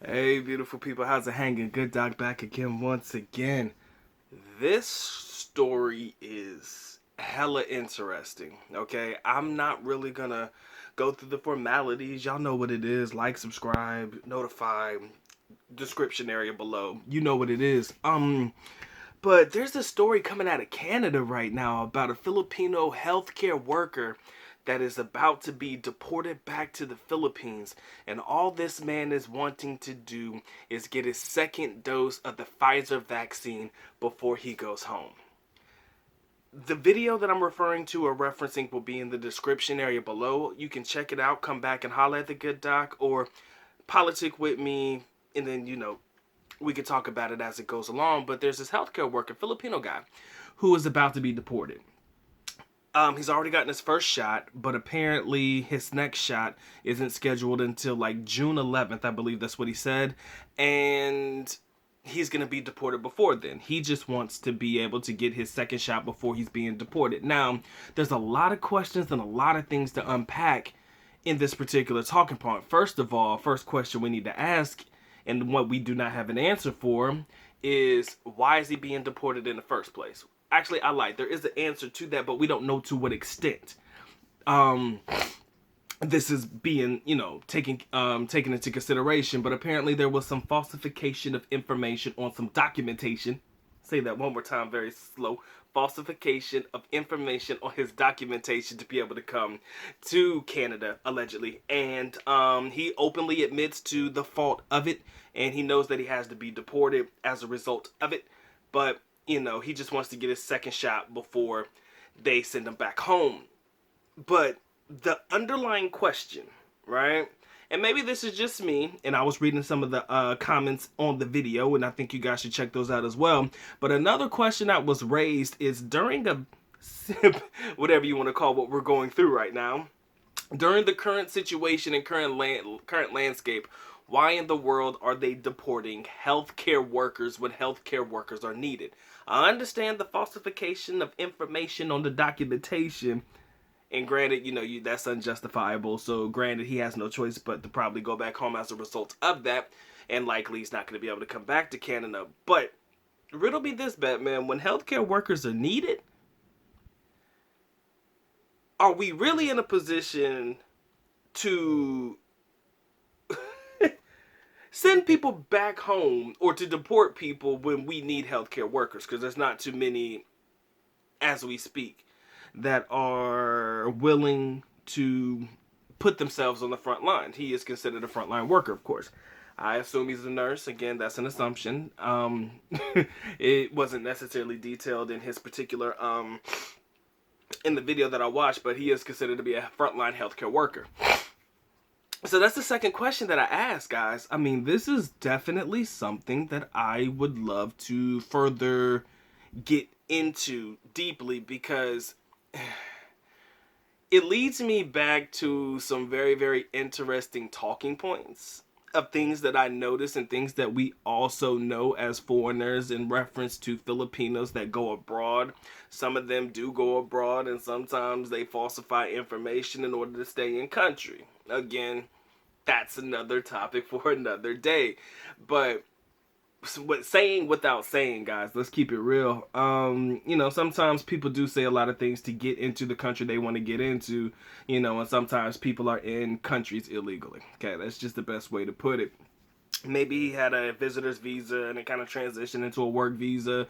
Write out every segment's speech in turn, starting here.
Hey, beautiful people, how's it hanging? Good Doc back again once again. This story is hella interesting, okay? I'm not really gonna go through the formalities. Y'all know what it is. Like, subscribe, notify, description area below. You know what it is. But there's a story coming out of Canada right now about a Filipino healthcare worker that is about to be deported back to the Philippines. And all this man is wanting to do is get his second dose of the Pfizer vaccine before he goes home. The video that I'm referring to or referencing will be in the description area below. You can check it out, come back and holler at the good doc, or politic with me, and then, we could talk about it as it goes along. But there's this healthcare worker, Filipino guy, who is about to be deported. He's already gotten his first shot, but apparently his next shot isn't scheduled until like June 11th. I believe that's what he said. And he's going to be deported before then. He just wants to be able to get his second shot before he's being deported. Now, there's a lot of questions and a lot of things to unpack in this particular talking point. First of all, first question we need to ask, and what we do not have an answer for, is why is he being deported in the first place? Actually, I lied. There is an answer to that, but we don't know to what extent this is being, taken into consideration. But apparently there was some falsification of information on some documentation. Say that one more time, very slow. Falsification of information on his documentation to be able to come to Canada, allegedly. And he openly admits to the fault of it, and he knows that he has to be deported as a result of it. But, he just wants to get his second shot before they send him back home. But the underlying question, right? And maybe this is just me, and I was reading some of the comments on the video, and I think you guys should check those out as well. But another question that was raised is during a whatever you want to call what we're going through right now, during the current situation and current landscape, why in the world are they deporting healthcare workers when healthcare workers are needed? I understand the falsification of information on the documentation. And granted, that's unjustifiable. So granted, he has no choice but to probably go back home as a result of that. And likely he's not going to be able to come back to Canada. But riddle me this, Batman. When healthcare workers are needed, are we really in a position to send people back home or to deport people when we need healthcare workers? Because there's not too many as we speak that are willing to put themselves on the front line. He is considered a frontline worker, of course. I assume he's a nurse. Again, that's an assumption. It wasn't necessarily detailed in his particular in the video that I watched, but he is considered to be a frontline healthcare worker. So that's the second question that I asked, guys. I mean, this is definitely something that I would love to further get into deeply, because it leads me back to some very, very interesting talking points of things that I notice and things that we also know as foreigners in reference to Filipinos that go abroad. Some of them do go abroad, and sometimes they falsify information in order to stay in country. Again, that's another topic for another day. But saying without saying, guys, let's keep it real. Sometimes people do say a lot of things to get into the country they want to get into, and sometimes people are in countries illegally. Okay, that's just the best way to put it. Maybe he had a visitor's visa and it kind of transitioned into a work visa.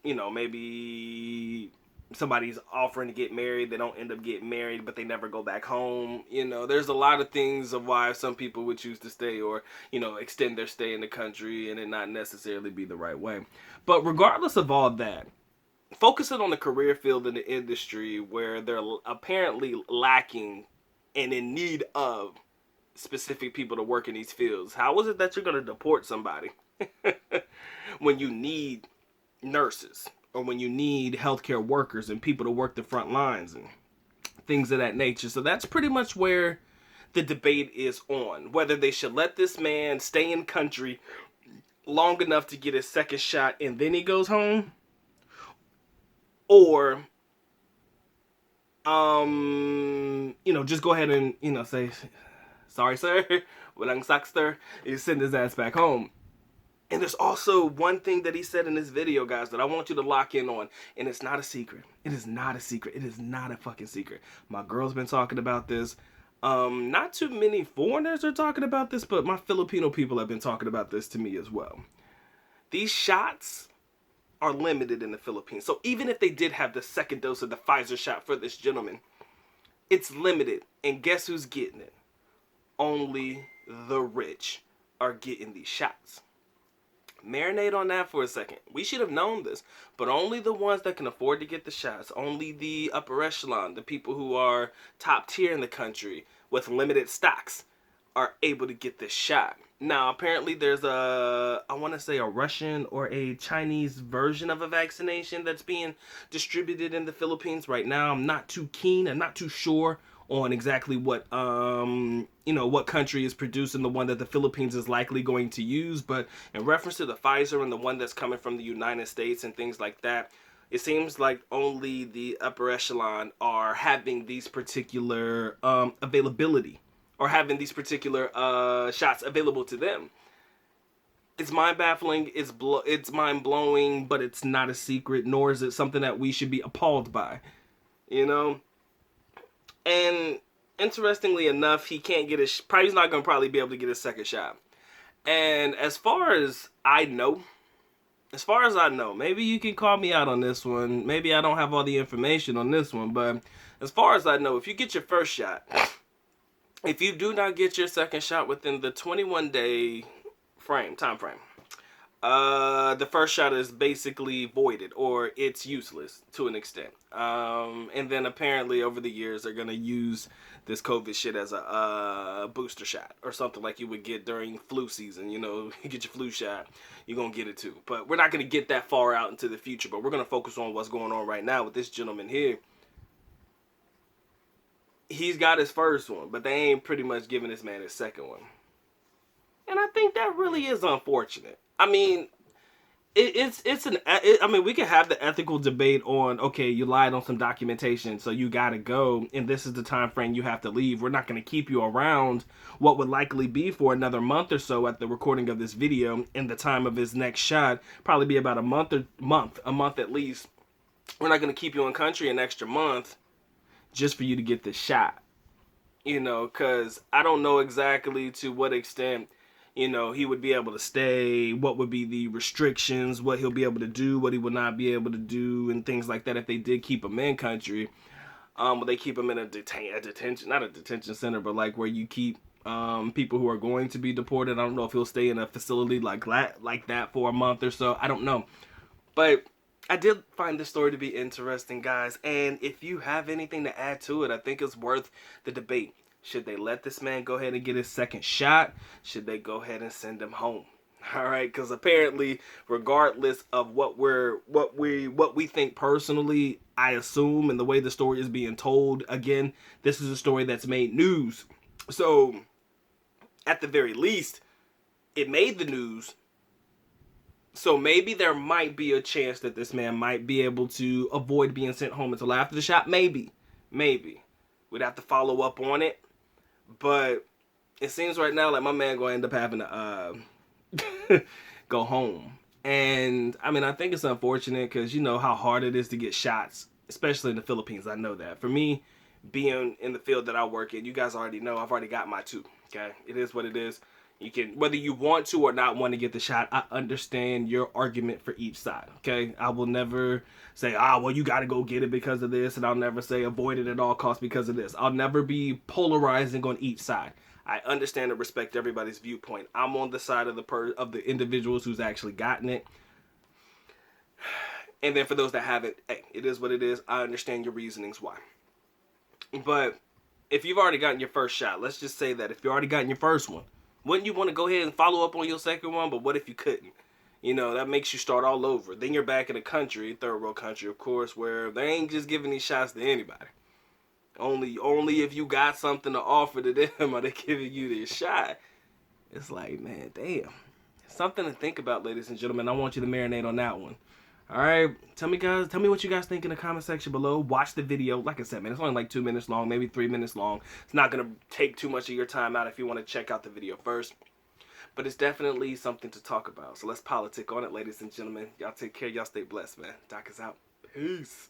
Maybe somebody's offering to get married, they don't end up getting married, but they never go back home. There's a lot of things of why some people would choose to stay or, extend their stay in the country and it not necessarily be the right way. But regardless of all that, focusing on the career field in the industry where they're apparently lacking and in need of specific people to work in these fields, how is it that you're going to deport somebody when you need nurses, or when you need healthcare workers and people to work the front lines and things of that nature? So that's pretty much where the debate is on, whether they should let this man stay in country long enough to get his second shot and then he goes home, or just go ahead and say Sorry, sir. Walang sakster. You send his ass back home. And there's also one thing that he said in this video, guys, that I want you to lock in on. And it's not a secret. It is not a secret. It is not a fucking secret. My girl's been talking about this. Not too many foreigners are talking about this, but my Filipino people have been talking about this to me as well. These shots are limited in the Philippines. So even if they did have the second dose of the Pfizer shot for this gentleman, it's limited. And guess who's getting it? Only the rich are getting these shots. Marinate on that for a second. We should have known this, but only the ones that can afford to get the shots, only the upper echelon, the people who are top tier in the country with limited stocks are able to get this shot. Now, apparently there's I want to say a Russian or a Chinese version of a vaccination that's being distributed in the Philippines right now. I'm not too keen and not too sure on exactly what what country is producing the one that the Philippines is likely going to use, but in reference to the Pfizer and the one that's coming from the United States and things like that, it seems like only the upper echelon are having these particular availability or having these particular shots available to them. It's mind-baffling, it's mind-blowing, but it's not a secret, nor is it something that we should be appalled by, you know? And interestingly enough, he can't get he's not going to probably be able to get his second shot. And as far as I know, maybe you can call me out on this one. Maybe I don't have all the information on this one, but as far as I know, if you get your first shot, if you do not get your second shot within the 21-day time frame, the first shot is basically voided, or it's useless to an extent. And then apparently over the years they're gonna use this COVID shit as a booster shot or something like you would get during flu season. You know, you get your flu shot, you're gonna get it too. But we're not gonna get that far out into the future. But we're gonna focus on what's going on right now with this gentleman here. He's got his first one, but they ain't pretty much giving this man his second one. And I think that really is unfortunate. I mean, we can have the ethical debate on, okay, you lied on some documentation, so you gotta go, and this is the time frame you have to leave. We're not gonna keep you around what would likely be for another month or so at the recording of this video, and the time of his next shot probably be about a month at least. We're not gonna keep you in country an extra month just for you to get this shot, you know, because I don't know exactly to what extent, you know, he would be able to stay, what would be the restrictions, what he'll be able to do, what he would not be able to do, and things like that if they did keep him in country. Will they keep him in a detention, not a detention center, but like where you keep people who are going to be deported. I don't know if he'll stay in a facility like that for a month or so. I don't know. But I did find this story to be interesting, guys. And if you have anything to add to it, I think it's worth the debate. Should they let this man go ahead and get his second shot? Should they go ahead and send him home? All right, because apparently, regardless of what we think personally, I assume, and the way the story is being told, again, this is a story that's made news. So, at the very least, it made the news. So maybe there might be a chance that this man might be able to avoid being sent home until after the shot. Maybe. We'd have to follow up on it. But it seems right now like my man going to end up having to go home. And, I mean, I think it's unfortunate because you know how hard it is to get shots, especially in the Philippines. I know that. For me, being in the field that I work in, you guys already know I've already got my two. Okay? It is what it is. You can, whether you want to or not want to get the shot, I understand your argument for each side, okay? I will never say, well, you got to go get it because of this, and I'll never say avoid it at all costs because of this. I'll never be polarizing on each side. I understand and respect everybody's viewpoint. I'm on the side of the individuals who's actually gotten it. And then for those that haven't, hey, it is what it is. I understand your reasonings why. But if you've already gotten your first shot, let's just say that if you've already gotten your first one, wouldn't you want to go ahead and follow up on your second one? But what if you couldn't? You know, that makes you start all over. Then you're back in a country, third world country, of course, where they ain't just giving these shots to anybody. Only if you got something to offer to them are they giving you this shot. It's like, man, damn. Something to think about, ladies and gentlemen. I want you to marinate on that one. All right, tell me what you guys think in the comment section below. Watch the video. Like I said, man, it's only like 2 minutes long, maybe 3 minutes long. It's not gonna take too much of your time out if you want to check out the video first. But it's definitely something to talk about. So let's politic on it, ladies and gentlemen. Y'all take care. Y'all stay blessed, man. Doc is out. Peace.